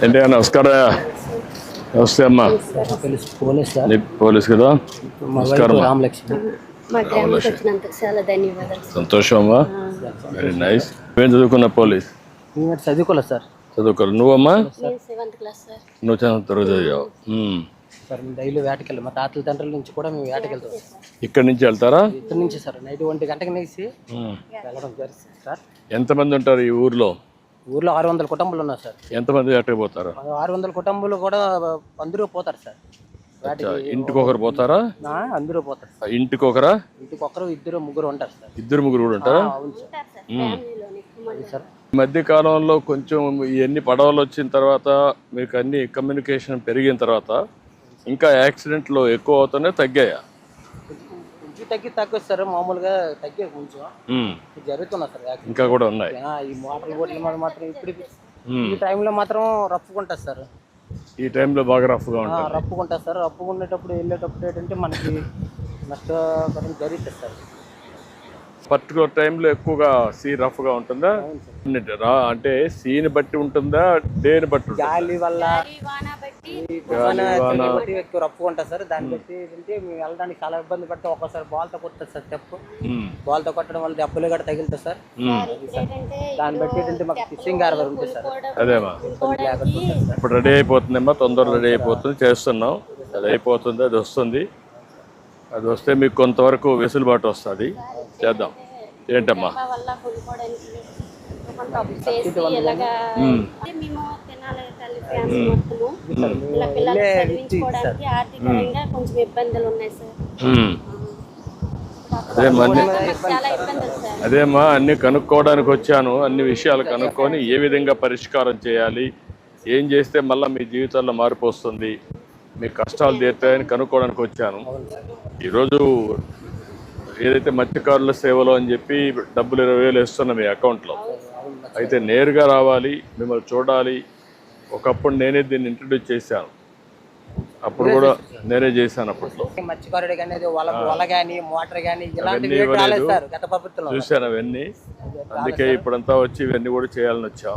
ఏంటి నమస్కారం. నమస్తే అమ్మా. పోలీస్ కదా. నమస్కారం. సంతోషం అమ్మా. Very nice. ఏం చదువుకున్నా పోలీస్? చదువుకోలేదు సార్. చదువుకోలేదు. నువ్వమ్మా? నువ్వు చదువుతావు. సార్ డైలీ వేటకెళ్ళి మా తాతల తండ్రుల నుంచి కూడా మేము వేటకెళ్తాం. ఇక్కడి నుంచి వెళ్తారా? ఇక్కడి నుంచి సార్ నైట్ 1 గంటకి నేసి వెళ్ళడం జరుగుతుంది సార్. ఎంతమంది ఉంటారు ఈ ఊర్లో? ఊర్లో 600 కుటుంబాలు ఉన్నారు సార్. ఎంతమంది వేటకి పోతారు? 600 కుటుంబాలు కూడా అందరూ పోతారు సార్. ఇంటికి ఒకరు పోతారా? అందరూ పోతారు. ఇంటికి ఒకరా? ఇంటికి ఒకరు, ఇద్దరు, ముగ్గురు ఉంటారు సార్. ఇద్దరు ముగ్గురు కూడా ఉంటారా? ఈ మధ్య కాలంలో కొంచెం ఇవన్నీ పడవలు వచ్చిన తర్వాత మీకు అన్ని కమ్యూనికేషన్ పెరిగిన తర్వాత ఇంకా యాక్సిడెంట్లు ఎక్కువ అవుతున్నాయి, తగ్గాయా? తగ్గు సార్. మామూలుగా తగ్గే కొంచెం జరుగుతున్నా సార్. ఇంకా కూడా ఉన్నాయి. ఈ మోటార్ బోట్ల మీద మాత్రం ఇప్పుడు ఈ టైంలో మాత్రం రప్పుకుంటారు సార్. ఈ టైంలో బాగా రఫ్గా ఉంటుంది. రప్పుకుంటారు సార్. రప్పుకునేటప్పుడు వెళ్ళేటప్పుడు ఏంటంటే మనకి నష్టపరం జరుగుతుంది సార్. పర్టికులర్ టైంలో ఎక్కువగా సీ రఫ్గా ఉంటుందా? అంటే సీని బట్టి ఉంటుందా, డేని బట్టి? గాలి వల్ల ఎక్కువ రఫ్గా ఉంటుంది సార్. దాన్ని బట్టి ఏంటంటే మేము వెళ్ళడానికి చాలా ఇబ్బంది పడితే ఒక్కోసారి బాల్తో కొట్టదు సార్. స్టెప్ బాల్తో కొట్టడం వల్ల దెబ్బలు కూడా తగులుతుంది సార్. దాన్ని బట్టి ఏంటంటే మాకు ఫిషింగ్ హార్బర్ ఉంటుంది సార్. అదేమా ఇప్పుడు రెడీ అయిపోతుందమ్మా. తొందరగా రెడీ అయిపోతుంది. చేస్తున్నాం. అది అయిపోతుంది. అది వస్తుంది. అది వస్తే మీకు కొంతవరకు వెసులుబాటు వస్తుంది. చేద్దాం. ఏంటమ్మా? అదేమ్మా అన్ని కనుక్కోవడానికి వచ్చాను. అన్ని విషయాలు కనుక్కొని ఏ విధంగా పరిష్కారం చేయాలి, ఏం చేస్తే మళ్ళీ మీ జీవితాల్లో మార్పు వస్తుంది, మీ కష్టాలు తీరుతాయని కనుక్కోవడానికి వచ్చాను. ఈరోజు ఏదైతే మత్స్యకారుల సేవలో అని చెప్పి డబ్బులు 20,000 ఇస్తున్నాం మీ అకౌంట్లో. అయితే నేరుగా రావాలి, మిమ్మల్ని చూడాలి. ఒకప్పుడు నేనే దీన్ని ఇంట్రడ్యూస్ చేశాను. అప్పుడు కూడా నేనే చేశాను. అప్పట్లో మత్స్యకారుడు కానీ వల కానీ మోటార్ కానీ చూశాను అవన్నీ. అందుకే ఇప్పుడంతా వచ్చి ఇవన్నీ కూడా చేయాలని వచ్చాం.